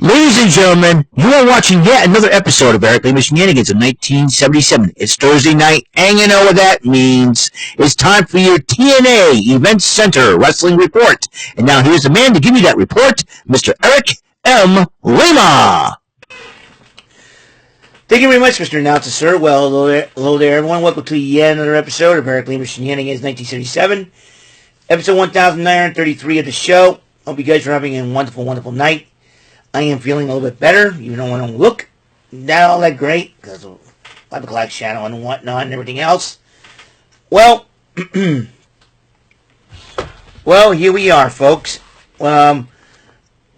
Ladies and gentlemen, you are watching yet another episode of Lima Shenanigans of 1977. It's Thursday night, and you know what that means. It's time for your TNA Event Center Wrestling Report. And now here's the man to give you that report, Mr. Eric M. Lima. Thank you very much, Mr. Announcer, sir. Well, hello there, everyone. Welcome to yet another episode of Lima Shenanigans 1977. Episode 1933 of the show. Hope you guys are having a wonderful, wonderful night. I am feeling a little bit better, even though I don't look not all that great, because of 5 o'clock shadow and whatnot and everything else. Well, well, here we are, folks. This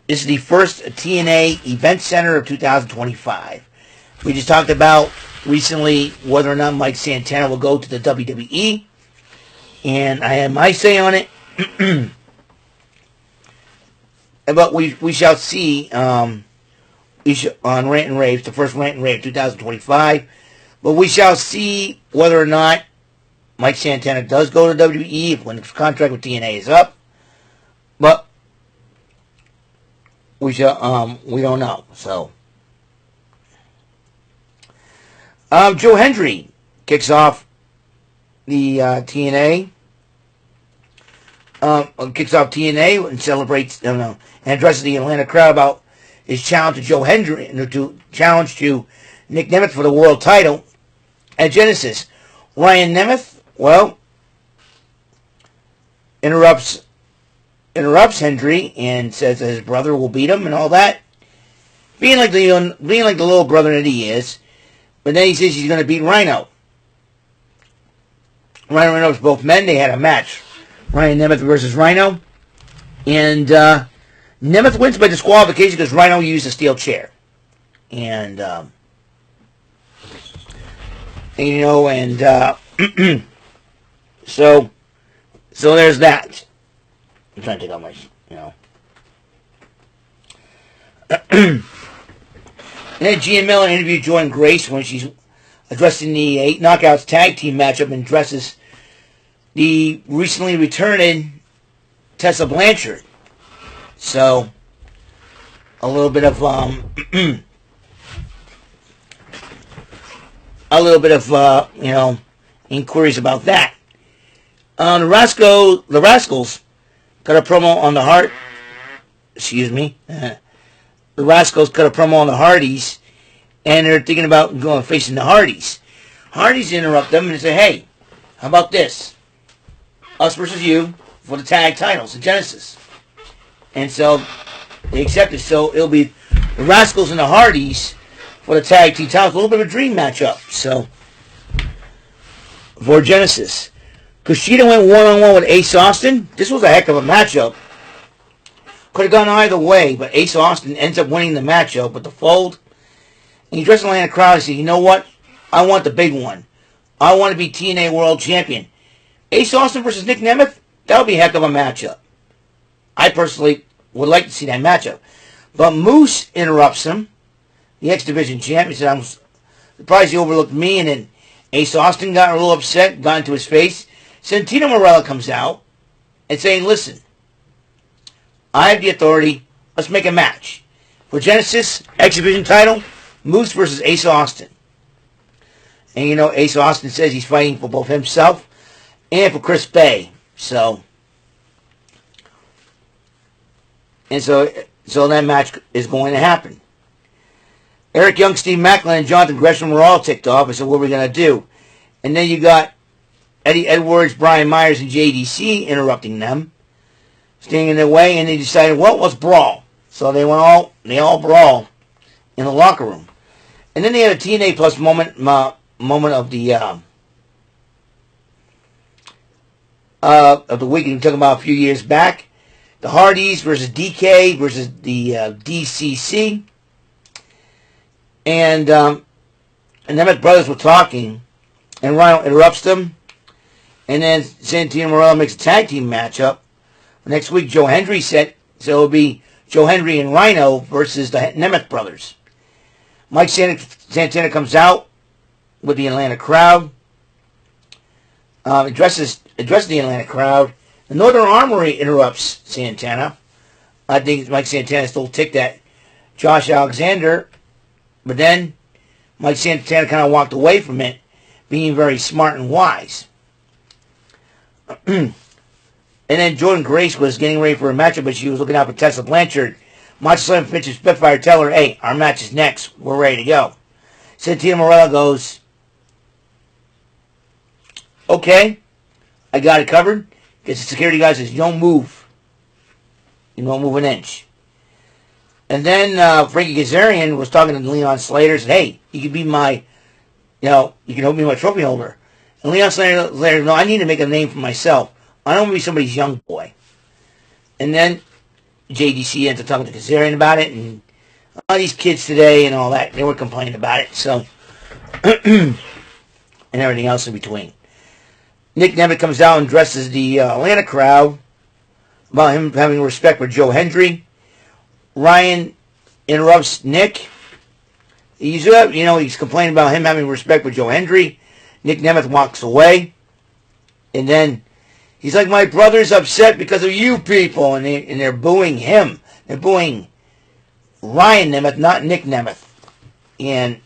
is the first TNA Event Center of 2025. We just talked about recently whether or not Mike Santana will go to the WWE, and I had my say on it. But we shall see on Rant and Rave, the first Rant and Rave 2025. But we shall see whether or not Mike Santana does go to WWE when his contract with TNA is up. But we don't know. So Joe Hendry kicks off the TNA. Kicks off TNA and celebrates, and addresses the Atlanta crowd about his challenge to Joe Hendry, to challenge to Nick Nemeth for the world title at Genesis. Ryan Nemeth, well, interrupts Hendry and says that his brother will beat him and all that, being like the little brother that he is. But then he says he's going to beat Rhino. Rhino and Reynolds, both men, they had a match. Ryan Nemeth versus Rhino. And Nemeth wins by disqualification because Rhino used a steel chair. And so there's that. I'm trying to take out my, And then Gia Miller interviewed Jordan Grace when she's addressing the 8 Knockouts tag team matchup and addresses the recently returning Tessa Blanchard. So, a little bit of inquiries about that. The Rascals cut a promo on the Hart. Excuse me. The Rascals cut a promo on the Hardys, and they're thinking about going facing the Hardys. Hardys interrupt them and say, "Hey, how about this? Us versus you for the tag titles in Genesis." And so they accepted. So it'll be the Rascals and the Hardys for the tag team titles. A little bit of a dream matchup. So for Genesis, Kushida went one-on-one with Ace Austin. This was a heck of a matchup. Could have gone either way, but Ace Austin ends up winning the matchup with the fold. And he addressed the Atlanta crowd and said, "You know what? I want the big one. I want to be TNA World Champion." Ace Austin versus Nick Nemeth, that would be a heck of a matchup. I personally would like to see that matchup. But Moose interrupts him, the X Division champ. He said, "I'm surprised you overlooked me." And then Ace Austin got a little upset, got into his face. Santino Marella comes out and saying, "Listen, I have the authority. Let's make a match. For Genesis, X Division title, Moose versus Ace Austin." And Ace Austin says he's fighting for both himself and for Chris Bay. So that match is going to happen. Eric Young, Steve Macklin, and Jonathan Gresham were all ticked off. I said, "What are we going to do?" And then you got Eddie Edwards, Brian Myers, and JDC interrupting them, standing in their way, and they decided, well, let's brawl. So they all brawl in the locker room. And then they had a TNA Plus moment of the week we talking about a few years back. The Hardys versus DK versus the DCC. And the Nemeth brothers were talking, and Rhino interrupts them. And then Santino Marella makes a tag team matchup. Next week, Joe Hendry said, so it'll be Joe Hendry and Rhino versus the Nemeth brothers. Mike Santana comes out with the Atlanta crowd. Addresses the Atlanta crowd. The Northern Armory interrupts Santana. I think Mike Santana still ticked that Josh Alexander, but then Mike Santana kind of walked away from it, being very smart and wise. And then Jordan Grace was getting ready for a matchup, but she was looking out for Tessa Blanchard. Macho Slam pitches Spitfire, tell her, hey, our match is next. We're ready to go. Santina Morella goes, okay, I got it covered. Gets the security guy, says, you don't move. You don't move an inch. And then Frankie Kazarian was talking to Leon Slater, said, hey, you can be my, you can help me my trophy holder. And Leon Slater, no, I need to make a name for myself. I don't want to be somebody's young boy. And then JDC ended up talking to Kazarian about it, and all these kids today and all that, they were complaining about it, so, and everything else in between. Nick Nemeth comes out and addresses the Atlanta crowd about him having respect for Joe Hendry. Ryan interrupts Nick. He's complaining about him having respect for Joe Hendry. Nick Nemeth walks away. And then he's like, my brother's upset because of you people. And they're booing him. They're booing Ryan Nemeth, not Nick Nemeth. And,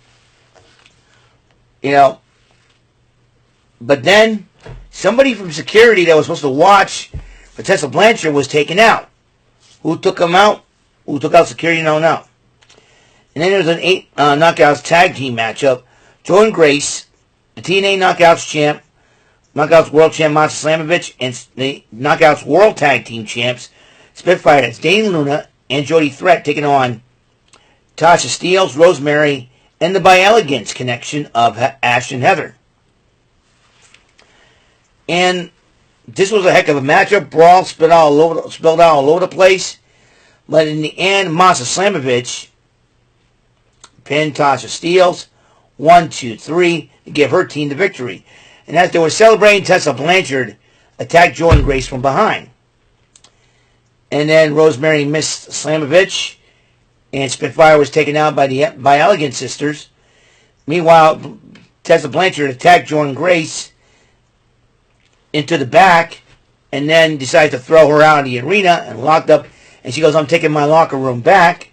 but then somebody from security that was supposed to watch for Tessa Blanchard was taken out. Who took him out? Who took out security? No. And then there's an 8 knockouts tag team matchup. Jordan Grace, the TNA Knockouts champ, Knockouts World champ Monster Slamovich, and the Knockouts World Tag Team champs Spitfire. That's Dane Luna and Jody Threat taking on Tasha Steelz, Rosemary, and the By Elegance connection of Ash and Heather. And this was a heck of a matchup. Brawl spilled out all over the place. But in the end, Monster Slamovich pinned Tasha Steelz 1, 2, 3 to give her team the victory. And as they were celebrating, Tessa Blanchard attacked Jordan Grace from behind. And then Rosemary missed Slamovich, and Spitfire was taken out by the Elegant sisters. Meanwhile, Tessa Blanchard attacked Jordan Grace into the back, and then decided to throw her out of the arena and locked up. And she goes, I'm taking my locker room back.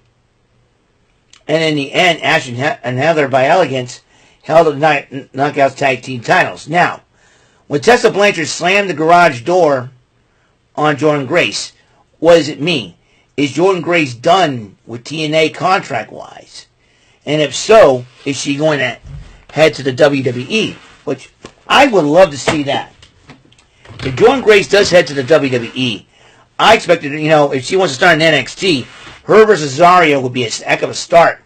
And in the end, Ash and Heather by Elegance held the Knockouts Tag Team titles. Now, when Tessa Blanchard slammed the garage door on Jordan Grace, what does it mean? Is Jordan Grace done with TNA contract-wise? And if so, is she going to head to the WWE? Which I would love to see that. If Jordan Grace does head to the WWE, I expected, if she wants to start in NXT, her versus Zarya would be a heck of a start.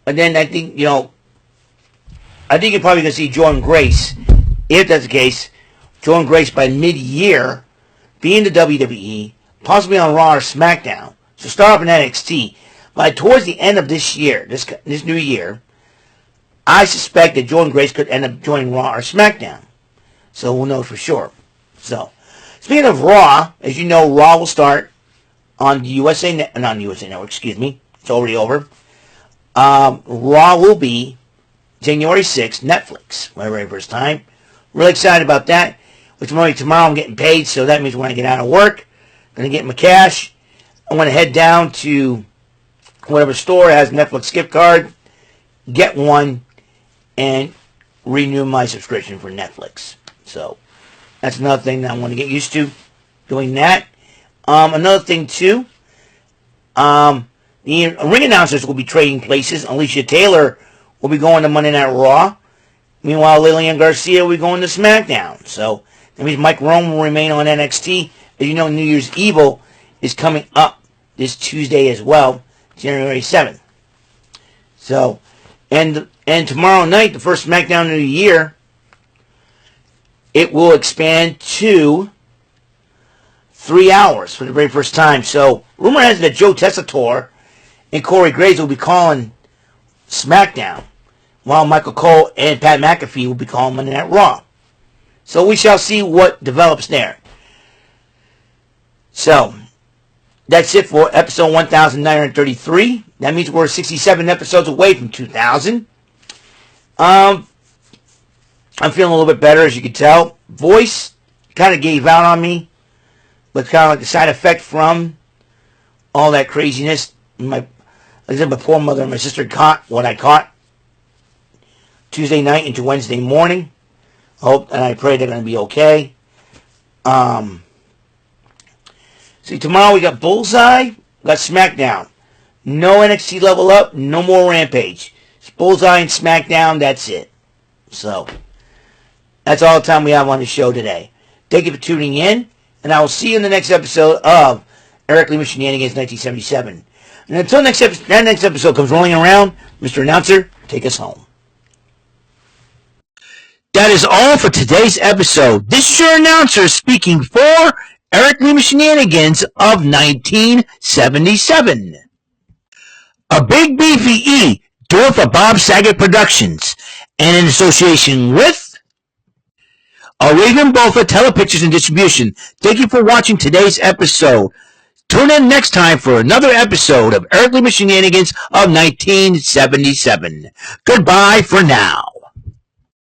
But then I think, you're probably going to see Jordan Grace, if that's the case, Jordan Grace by mid-year, be in the WWE, possibly on Raw or SmackDown. So start off in NXT. But towards the end of this year, this new year, I suspect that Jordan Grace could end up joining Raw or SmackDown. So we'll know for sure. So, speaking of Raw, as you know, Raw will start on the not the USA Network, excuse me. It's already over. Raw will be January 6th, Netflix, for the very first time. Really excited about that. Which tomorrow I'm getting paid, so that means when I get out of work, I'm going to get my cash. I'm going to head down to whatever store has Netflix gift card, get one, and renew my subscription for Netflix. So, that's another thing that I want to get used to, doing that. Another thing, too, the ring announcers will be trading places. Alicia Taylor will be going to Monday Night Raw. Meanwhile, Lillian Garcia will be going to SmackDown. So, that means Mike Rome will remain on NXT. As you know, New Year's Evil is coming up this Tuesday as well, January 7th. So, and tomorrow night, the first SmackDown of the year, it will expand to 3 hours for the very first time. So, rumor has it that Joe Tessitore and Corey Graves will be calling SmackDown, while Michael Cole and Pat McAfee will be calling Monday Night Raw. So, we shall see what develops there. So, that's it for episode 1933. That means we're 67 episodes away from 2000. I'm feeling a little bit better, as you can tell. Voice kind of gave out on me, but kind of like the side effect from all that craziness. Like I said before, Mother and my sister caught what I caught Tuesday night into Wednesday morning. Hope and I pray they're going to be okay. See, tomorrow we got Bullseye, got SmackDown. No NXT Level Up, no more Rampage. It's Bullseye and SmackDown, that's it. So, that's all the time we have on the show today. Thank you for tuning in, and I will see you in the next episode of Eric Lima Shenanigans 1977. And until that next episode comes rolling around, Mr. Announcer, take us home. That is all for today's episode. This is your announcer speaking for Eric Lima Shenanigans of 1977. A Big Beefy E, doing for Bob Saget Productions, and in association with Arabian Bofa Telepictures and Distribution. Thank you for watching today's episode. Tune in next time for another episode of Eric Lima Shenanigans of 1977. Goodbye for now.